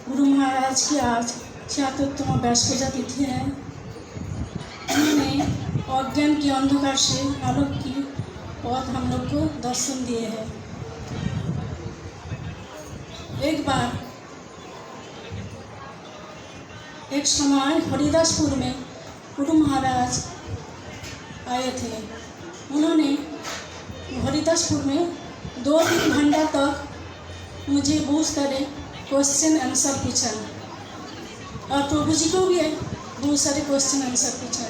गुरु महाराज की आज 76वां बैष्कजा तिथि है। उन्होंने अज्ञान के अंधकार से आलोक की पथ हम लोग को दर्शन दिए हैं। एक समय हरिदासपुर में गुरु महाराज आए थे। उन्होंने हरिदासपुर में 2-3 घंटा तक मुझे बहुत सारे क्वेश्चन आंसर पूछा और प्रभु जी को भी बहुत सारे क्वेश्चन आंसर पूछा।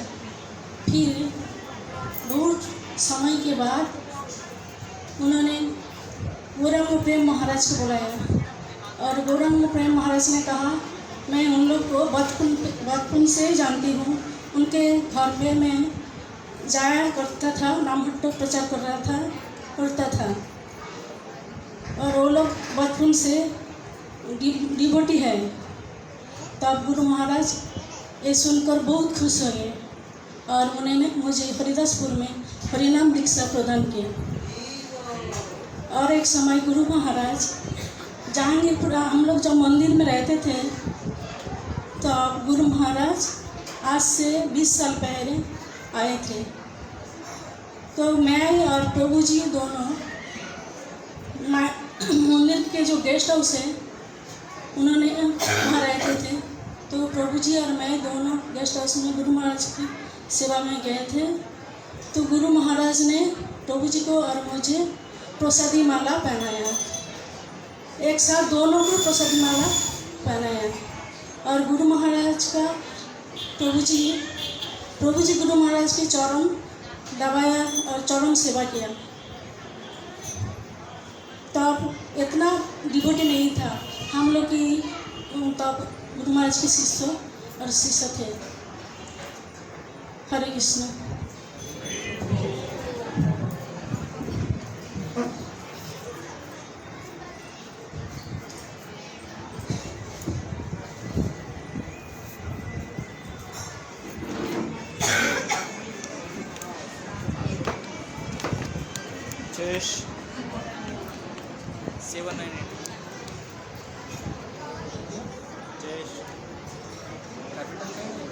फिर बहुत समय के बाद उन्होंने गौरांग प्रेम महाराज को बुलाया और गौरांग प्रेम महाराज ने कहा, मैं उन लोग को बचपन से जानती हूँ। उनके घर पे मैं जाया करता था, नामहट्टो प्रचार करता था और वो लोग बचपन से डिवोटी है। तब गुरु महाराज ये सुनकर बहुत खुश हुए और उन्होंने मुझे हरिदासपुर में हरिनाम दीक्षा प्रदान किया। और एक समय गुरु महाराज जहांगीरपुरा हम लोग जब मंदिर में रहते थे, तो गुरु महाराज आज से 20 साल पहले आए थे। तो मैं और प्रभु जी दोनों मंदिर के जो गेस्ट हाउस है उन्होंने वहाँ रहते थे। तो प्रभु जी और मैं दोनों गेस्ट हाउस में गुरु महाराज की सेवा में गए थे। तो गुरु महाराज ने प्रभु जी को और मुझे प्रसादी माला पहनाया। एक साथ दोनों को प्रसादी माला पहनाया और गुरु महाराज का प्रभु जी गुरु महाराज के चरण दबाया और चरण सेवा किया। तब इतना डिवोटी नहीं था हम लोग की, तब गुरु महाराज के शिष्य और शिष्य थे। हरे Krishna. Cheers. 798. Cheers. Capital name.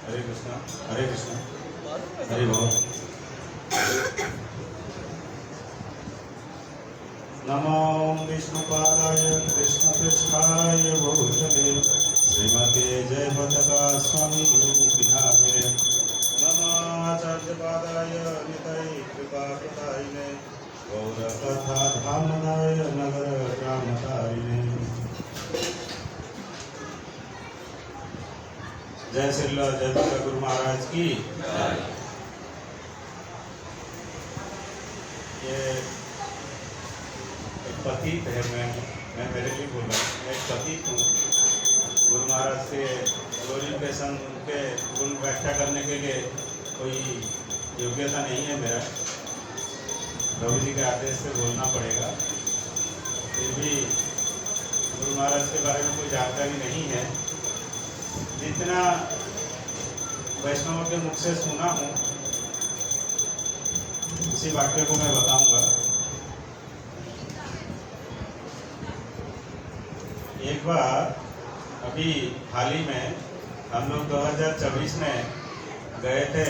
हरे कृष्णा हरे कृष्णा हरे बोल। नमो विष्णुपादाय कृष्णपृष्ठाय भूतले श्रीमते जयपताका स्वामी नामिने। नमो आचार्यपादाय निताय कृपाप्रदायिने गौरकथा धामदाय नगर ग्रामतारिणे। जय श्री जय दुर्गा गुरु महाराज की। ये एक पतित है, मैं मेरे लिए बोल रहा हूँ, एक पतित हूँ। गुरु महाराज के ग्लोरिफिकेशन उनके गुण व्याख्या करने के लिए कोई योग्यता नहीं है मेरा, प्रभु जी के आदेश से बोलना पड़ेगा। फिर भी गुरु महाराज के बारे में कोई जानकारी नहीं है। जितना वैष्णवों के मुख से सुना हूँ उसी वाक्य को मैं बताऊंगा। एक बार अभी हाल ही में हम लोग 2024 में गए थे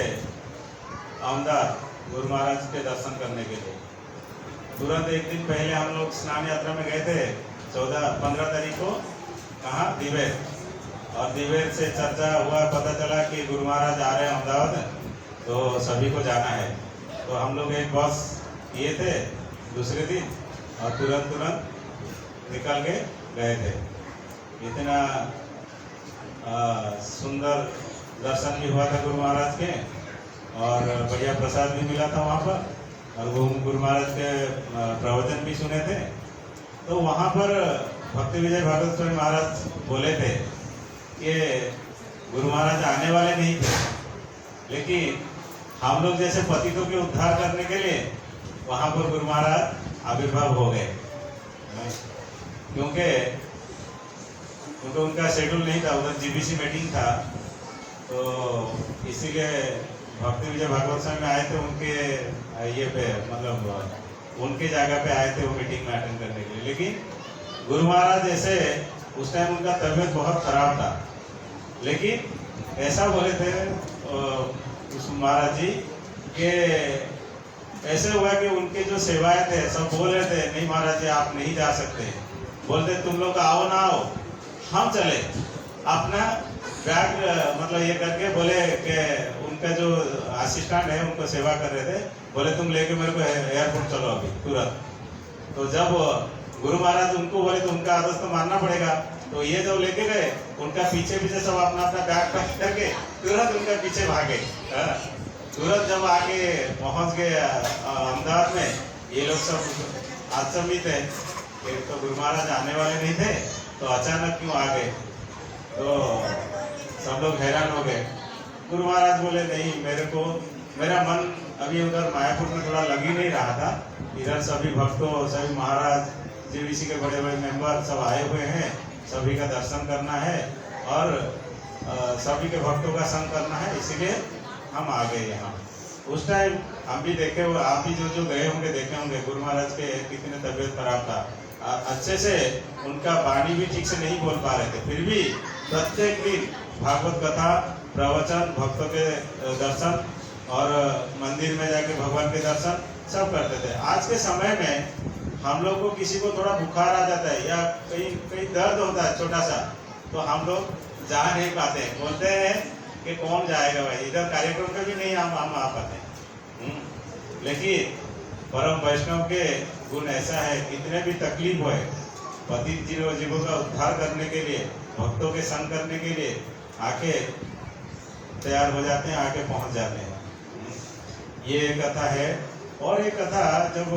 अहमदाबाद गुरु महाराज के दर्शन करने के लिए। तुरंत एक दिन पहले हम लोग स्नान यात्रा में गए थे 15 तारीख को। कहाँ? दिवेर। और दिवेर से चर्चा हुआ, पता चला कि गुरु महाराज आ रहे हैं अहमदाबाद, तो सभी को जाना है। तो हम लोग एक बस किए थे दूसरे दिन और तुरंत निकल के गए थे। इतना सुंदर दर्शन भी हुआ था गुरु महाराज के और बढ़िया प्रसाद भी मिला था वहाँ पर और वो गुरु महाराज के प्रवचन भी सुने थे। तो वहाँ पर भक्ति विजय भारत स्वामी महाराज बोले थे कि गुरु महाराज आने वाले नहीं थे, लेकिन हम लोग जैसे पतितों के उद्धार करने के लिए वहाँ पर गुरु महाराज आविर्भाव हो गए। क्योंकि उनका शेड्यूल नहीं था, उधर जीबीसी मीटिंग था, तो इसीलिए भक्ति विजय भागवत स्वामी में आए थे उनके ये पे, मतलब उनके जगह पे आए थे वो मीटिंग में अटेंड करने के लिए। लेकिन गुरु महाराज जैसे उस टाइम उनका तबीयत बहुत खराब था, लेकिन ऐसा बोले थे उस महाराज जी कि ऐसे हुआ कि उनके जो सेवाएं थे सब बोल रहे थे नहीं महाराज जी आप नहीं जा सकते, बोलते तुम लोग आओ ना आओ हम चले। अपना बैग मतलब ये करके बोले कि उनका जो असिस्टेंट है उनको सेवा कर रहे थे, बोले तुम लेके मेरे को एयरपोर्ट चलो अभी तुरंत। तो जब गुरु महाराज उनको बोले तो उनका आदेश तो मानना पड़ेगा, तो ये जब लेके गए उनका पीछे पीछे सब अपना अपना बैग पैक करके तुरंत उनका पीछे भागे। तुरंत जब आगे पहुंच गए अहमदाबाद में, ये लोग सब आश्चर्यित है कि तो गुरु महाराज आने वाले नहीं थे तो अचानक क्यों आ गए, तो सब लोग हैरान हो गए। गुरु महाराज बोले नहीं मेरा मन अभी उधर मायापुर में थोड़ा लग ही नहीं रहा था, इधर सभी भक्तों सभी महाराज जीबीसी के बड़े बड़े मेंबर सब आए हुए हैं, सभी का दर्शन करना है और सभी के भक्तों का संग करना है, इसीलिए हम आ गए यहाँ। उस टाइम हम भी देखे, आप भी जो गए होंगे देखे होंगे गुरु महाराज के कितने तबीयत खराब था, अच्छे से उनका वाणी भी ठीक से नहीं बोल पा रहे थे, फिर भी प्रत्येक दिन भागवत कथा प्रवचन भक्तों के दर्शन और मंदिर में जाके भगवान के दर्शन सब करते थे। आज के समय में हम लोग को किसी को थोड़ा बुखार आ जाता है या कहीं दर्द होता है छोटा सा, तो हम लोग जा नहीं पाते, बोलते हैं कि कौन जाएगा भाई, इधर कार्यक्रम पे भी नहीं हम आ पाते। लेकिन परम वैष्णव के गुण ऐसा है, कितने भी तकलीफ होए पतित जीवों का उद्धार करने के लिए भक्तों के संग करने के लिए आके तैयार हो जाते हैं, आके पहुंच जाते हैं। ये एक कथा है। और एक कथा जब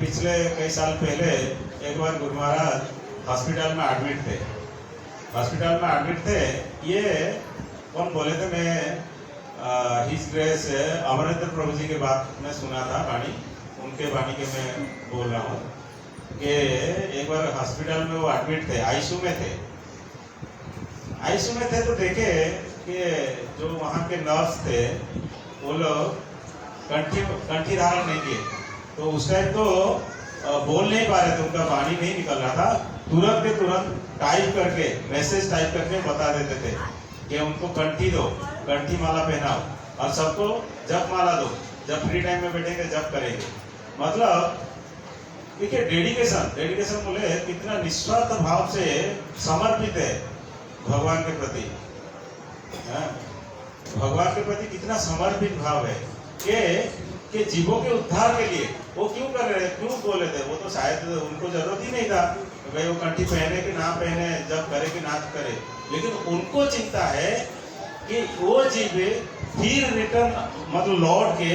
पिछले कई साल पहले एक बार गुरु महाराज हॉस्पिटल में एडमिट थे। ये कौन बोले थे, मैं हिज ग्रेस अमरेंद्र प्रभु जी के बात में सुना था वाणी, उनके वाणी के मैं बोल रहा हूँ कि एक बार हॉस्पिटल में वो एडमिट थे, आईसीयू में थे तो देखे कि जो वहाँ के नर्स थे वो लोग कंठी धारण नहीं किए, तो उस टाइम तो बोल नहीं पा रहे थे, उनका वाणी नहीं निकल रहा था, तुरंत के तुरंत टाइप करके मैसेज टाइप करके बता देते थे कि उनको कंठी दो, कंठी माला पहनाओ और सबको जप माला दो, जब फ्री टाइम में बैठेंगे जप करेंगे। मतलब देखिए डेडिकेशन बोले कितना निस्वार्थ भाव से समर्पित है भगवान के प्रति, भगवान के प्रति कितना समर्पित भाव है कि जीवों के उद्धार के लिए वो क्यों कर रहे हैं, क्यों बोले थे, वो तो शायद उनको जरूरत ही नहीं था भाई वो कंठी पहने कि ना पहने, जब करे कि ना करे, लेकिन उनको चिंता है कि वो जीव फिर रिटर्न मतलब लौट के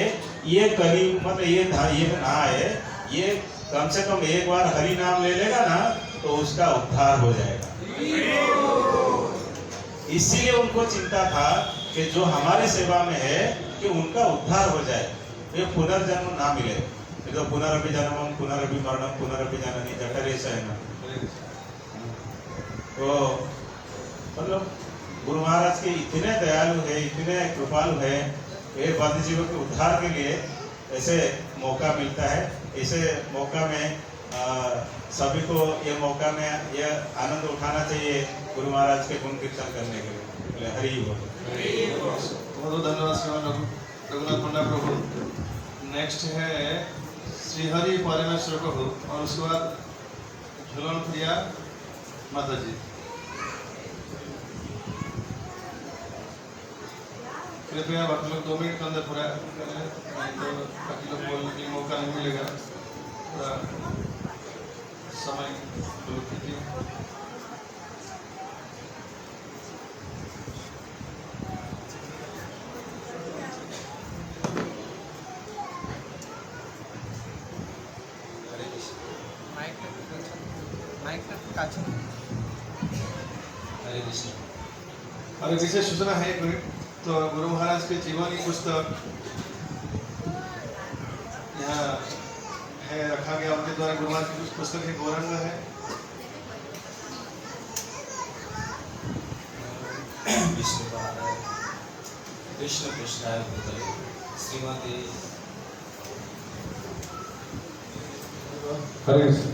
ये कली मतलब ये ना है, ये कम से कम एक बार हरि नाम ले लेगा ना तो उसका उद्धार हो जाएगा। इसीलिए उनको चिंता था कि जो हमारे सेवा में है कि उनका उद्धार हो जाए, ये पुनर्जन्म ना मिले। तो पुनरपि जन्मम पुनरपि मरणम पुनरपि जननी जठरे शयनम। तो मतलब गुरु महाराज के इतने दयालु है, इतने कृपालु है, ये बद्ध जीवों के उद्धार के लिए ऐसे मौका मिलता है। इसे मौका में सभी को ये मौका में ये आनंद उठाना चाहिए गुरु महाराज के गुण कीर्तन करने के लिए। हरि बोल। बहुत धन्यवाद श्रीमान रघुनाथ पंडा प्रभु। नेक्स्ट है श्रीहरि परमेश्वर प्रभु और उसके बाद झूलन प्रिया माता जी। कृपया आप लोग 2 मिनट के अंदर पूरा करें, नहीं तो बाकी लोग बोलने के मौका नहीं मिलेगा। पूरा समय कीजिए। अरे विशेष सूचना है, 1 मिनट। तो गुरु महाराज के जीवनी पुस्तक यहाँ है, रखा गया उनके द्वारा। गुरु महाराज की कुछ पुस्तक है, गौरंग है, कृष्ण कृष्णाय भूतले श्रीमती हरे कृष्ण।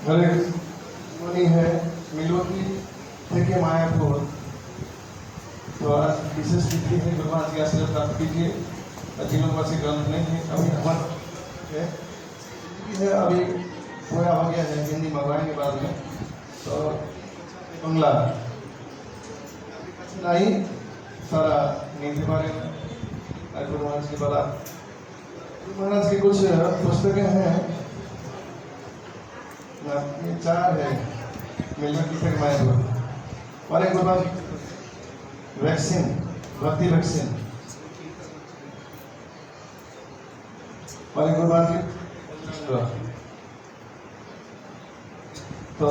हरे मुनि है मिलवती থেকে मायापुर। तो आज विशेष तिथि है, गुरु महाराज की आशीर्वाद प्राप्त कीजिए। जीवन वर्ष ग्रंथ नहीं है, अभी हमारा है, अभी पूरा हो गया है, हिंदी मंगवाएंगे बाद में। तो बंगला नहीं सारा नीति बारे में गुरु महाराज की बला। गुरु महाराज की कुछ पुस्तकें हैं, ये 4 है, मिलकर की मायापुर। और एक गुरु वैक्सीन, भक्ति वैक्सीन। और एक गुरु की तो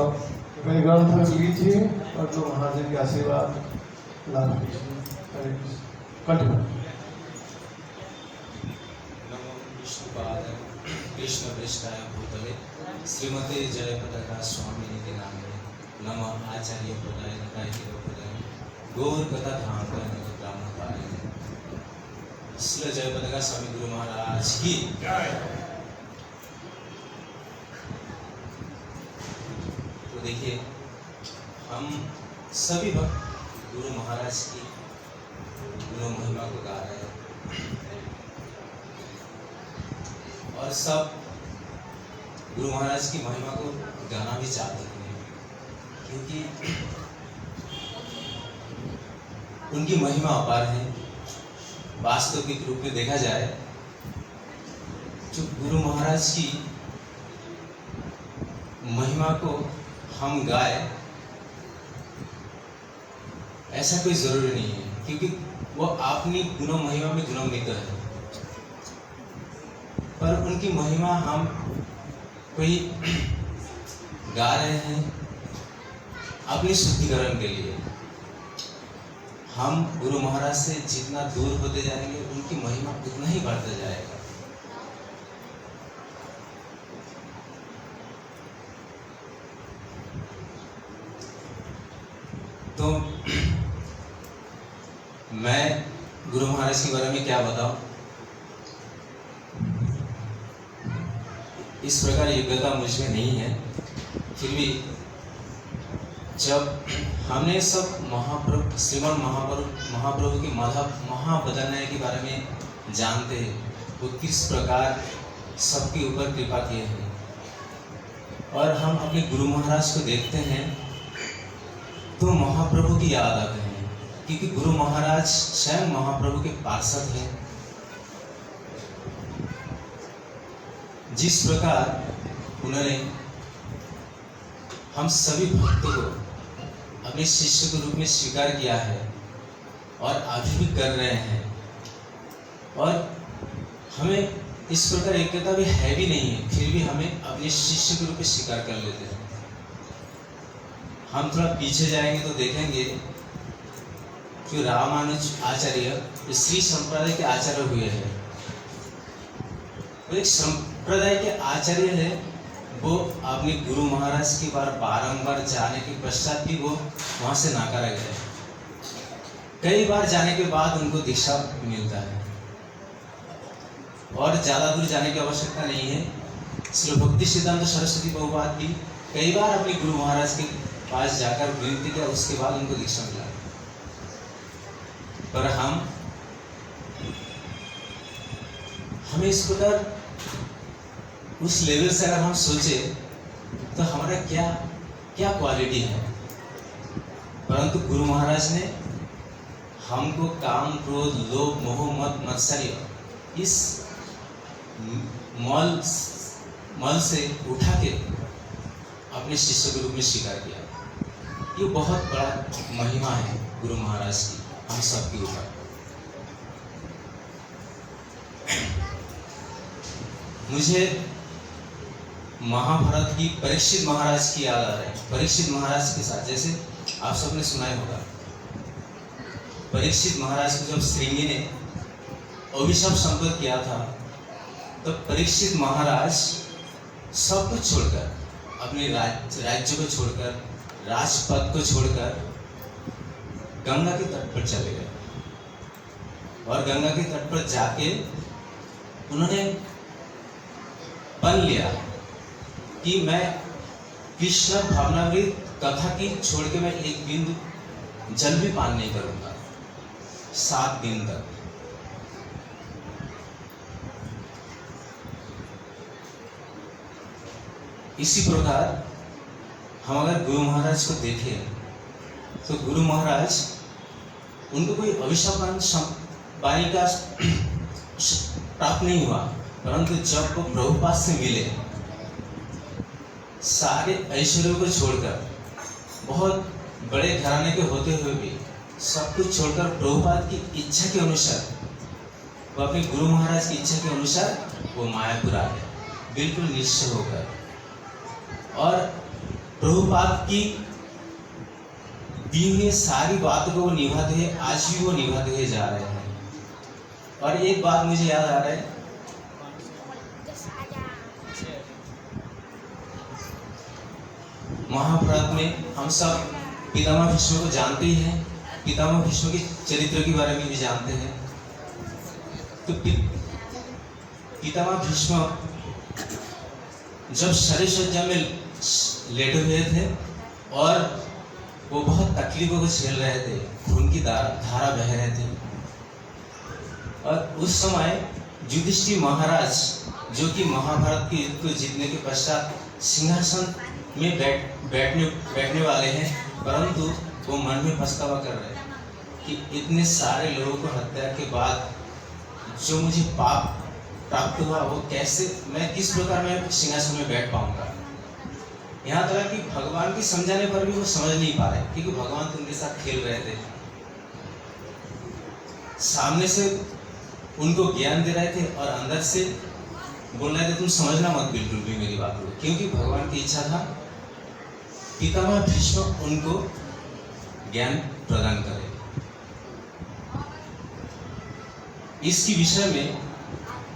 मेरे ग्रंथ लीजिए और जो महाराज की आशीर्वाद लाभ कीजिए। हरे कृष्ण। कंटिन्यू। नमो विष्णुपाद कृष्ण पृष्ठाय भूतले श्रीमते जयपताका स्वामी निधि नामे नमः आचार्य प्रदाय नकाय गौर कथा धाम ब्राह्मण पाले। श्री जयपताका स्वामी गुरु महाराज की तो देखिए, हम सभी भक्त गुरु महाराज की गुरु महिमा को गा रहे हैं और सब गुरु महाराज की महिमा को गाना भी चाहते हैं, क्योंकि उनकी महिमा अपार है। वास्तविक रूप में देखा जाए, जो गुरु महाराज की महिमा को हम गाए, ऐसा कोई जरूरी नहीं है, क्योंकि वो अपनी गुण महिमा में गुणान्वित है। पर उनकी महिमा हम कोई गा रहे हैं अपने शुद्धिकरण के लिए। हम गुरु महाराज से जितना दूर होते जाएंगे, उनकी महिमा उतना ही बढ़ता जाएगा। तो मैं गुरु महाराज के बारे में क्या बताऊं। इस प्रकार योग्यता मुझमें नहीं है, फिर भी जब हमने सब महाप्रभु श्रीमन महाप्रभु के महाबदलने के बारे में जानते हैं, वो किस प्रकार सबके ऊपर कृपा किए हैं, और हम अपने गुरु महाराज को देखते हैं तो महाप्रभु की याद आते हैं, क्योंकि गुरु महाराज स्वयं महाप्रभु के पार्षद हैं। जिस प्रकार उन्होंने हम सभी भक्तों को अपने शिष्य के रूप में स्वीकार किया है और अभी भी कर रहे हैं, और हमें इस प्रकार एकता भी है भी नहीं है, फिर भी हमें अपने शिष्य के रूप में स्वीकार कर लेते हैं। हम थोड़ा पीछे जाएंगे तो देखेंगे कि रामानुज आचार्य श्री संप्रदाय के आचार्य हुए हैं। वो एक संप्रदाय के आचार्य है, वो अपने गुरु महाराज के बारंबार जाने के पश्चात भी वो वहां से नाकारा गए। कई बार जाने के बाद उनको दीक्षा मिलता है, और ज्यादा दूर जाने की आवश्यकता नहीं है। श्री भक्ति सिद्धांत सरस्वती प्रभुपाद भी कई बार अपने गुरु महाराज के पास जाकर विनती किया, उसके बाद उनको दीक्षा मिला। पर हमें इस प्रकार उस लेवल से अगर हम सोचे तो हमारा क्या क्या क्वालिटी है। परंतु गुरु महाराज ने हमको काम क्रोध लोभ मोह मद मत्सर्य इस मल से उठा के अपने शिष्य के रूप में स्वीकार किया। ये बहुत बड़ा महिमा है गुरु महाराज की हम सबके ऊपर। मुझे महाभारत की परीक्षित महाराज की याद आ रही है। परीक्षित महाराज के साथ, जैसे आप सबने सुना ही होगा, परीक्षित महाराज को जब श्रृंगी ने अभिशाप संपन्न किया था, तो परीक्षित महाराज सब कुछ छोड़कर, अपने राज्य को छोड़कर, राजपद को छोड़कर गंगा के तट पर चले गए। और गंगा के तट पर जाके उन्होंने बन लिया कि मैं कृष्ण भावनामृत कथा की छोड़ के मैं एक बिंदु जल भी पान नहीं करूंगा 7 दिन तक। इसी प्रकार हम अगर गुरु महाराज को देखें तो गुरु महाराज, उनको कोई अभिशाप वाणी का प्राप्त नहीं हुआ, परंतु जब वो प्रभुपाद से मिले, सारे ऐश्वर्यों को छोड़कर, बहुत बड़े घराने के होते हुए भी सब कुछ छोड़कर प्रभुपाद की इच्छा के अनुसार, वो अपने गुरु महाराज की इच्छा के अनुसार वो मायापुर आ गए, बिल्कुल निश्चय होकर। और प्रभुपाद की दी हुई सारी बातों को वो निभाते हुए, आज भी वो निभाते हुए जा रहे हैं। और एक बात मुझे याद आ रहा है, महाभारत में हम सब पितामह भीष्म को जानते ही हैं, पितामह भीष्म के चरित्र के बारे में भी जानते हैं। तो पितामह भीष्म जब शरीरसज्जा में लेटे हुए थे और वो बहुत तकलीफों को झेल रहे थे, खून की धारा बह रहे थे, और उस समय युधिष्ठिर महाराज, जो कि महाभारत के युद्ध को जीतने के पश्चात सिंहासन में बैठने वाले हैं, परंतु वो मन में पछतावा कर रहे हैं कि इतने सारे लोगों को हत्या के बाद जो मुझे पाप प्राप्त हुआ, वो कैसे, मैं किस प्रकार मैं सिंहासन में बैठ पाऊंगा। यहाँ तक कि भगवान की समझाने पर भी वो समझ नहीं पा रहे, क्योंकि भगवान तो उनके साथ खेल रहे थे, सामने से उनको ज्ञान दे रहे थे और अंदर से बोल रहे थे तुम समझना मत बिल्कुल भी मेरी बात को, क्योंकि भगवान की इच्छा था पितामह भीष्म उनको ज्ञान प्रदान करे। इसकी विषय में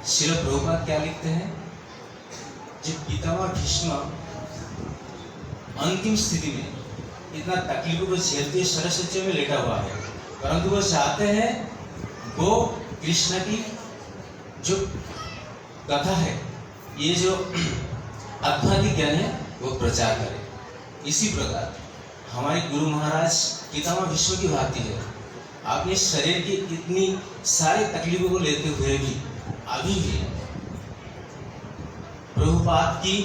श्रील प्रभुपाद क्या लिखते हैं, जो पितामह भीष्म अंतिम स्थिति में इतना तकलीफों को झेलते हुए शरशज्या में लेटा हुआ है, परंतु वो चाहते हैं वो कृष्ण की जो कथा है, ये जो आध्यात्मिक ज्ञान है, वो प्रचार करे। इसी प्रकार हमारे गुरु महाराज पितामह भीष्म की भांति है, अपने शरीर की इतनी सारी तकलीफों को लेते हुए भी अभी भी प्रभुपाद की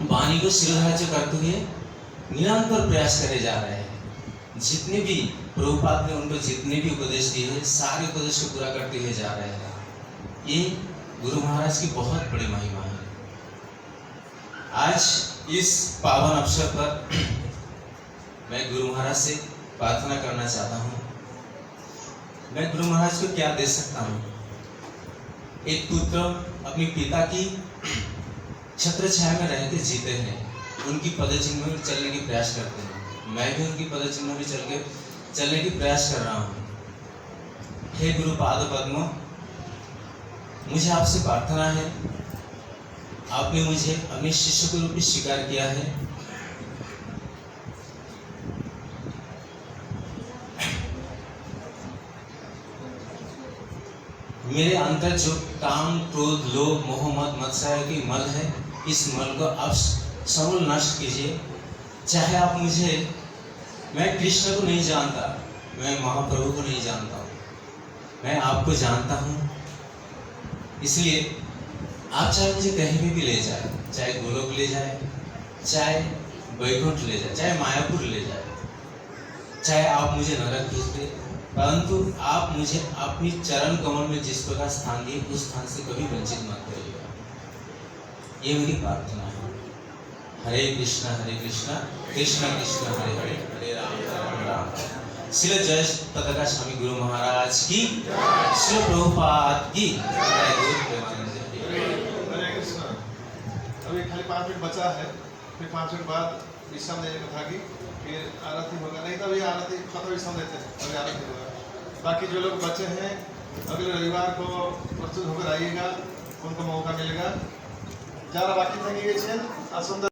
वाणी को शिरोधार्य करते हुए निरंतर प्रयास करे जा रहे हैं। जितने भी प्रभुपाद ने उनको जितने भी उपदेश दिए हैं, सारे उपदेश को पूरा करते हुए जा रहे हैं। ये गुरु महाराज की बहुत बड़ी महिमा है। आज इस पावन अवसर पर मैं गुरु महाराज से प्रार्थना करना चाहता हूँ। मैं गुरु महाराज को क्या दे सकता हूँ? एक पुत्र अपने पिता की छत्र छाया में रहते जीते हैं, उनकी पदचिन्ह में चलने की प्रयास करते हैं। मैं भी उनकी पदचिन्ह में चलने की प्रयास कर रहा हूँ। हे गुरु पाद पद्म, मुझे आपसे प्रार्थना है, आपने मुझे अपने शिष्य के रूप में स्वीकार किया है। मेरे अंदर जो काम, क्रोध, लोभ, मोह, मद, मत्सर्य की मल है, इस मल को आप समूल नष्ट कीजिए। चाहे आप मुझे, मैं कृष्ण को नहीं जानता, मैं महाप्रभु को नहीं जानता हूँ, मैं आपको जानता हूँ। इसलिए आप चाहे मुझे कहीं भी ले जाए, चाहे गोलोक ले जाए, चाहे वैकुंठ ले जाए, चाहे मायापुर ले जाए, चाहे आप मुझे नरक भेज दे, परंतु आप मुझे अपनी चरण कमल में जिस प्रकार स्थान दिए, उस स्थान से कभी वंचित मत करिएगा। ये मेरी प्रार्थना है। हरे कृष्णा कृष्ण कृष्ण हरे हरे, हरे राम राम राम। श्री जय पताका स्वामी गुरु महाराज की, श्री प्रभुपाद की जय। हरे कृष्ण। अभी अभी खाली 5 मिनट बचा है, फिर 5 मिनट बाद विश्राम देने को था कि फिर आरती होगा, नहीं तो अभी आरती खत्म विश्राम देते हैं, अभी आरती होगा। बाकी जो लोग बचे हैं अगले रविवार को प्रस्तुत होकर आइएगा, उनको मौका मिलेगा। যারা বাকি থেকে গেছেন আসুন।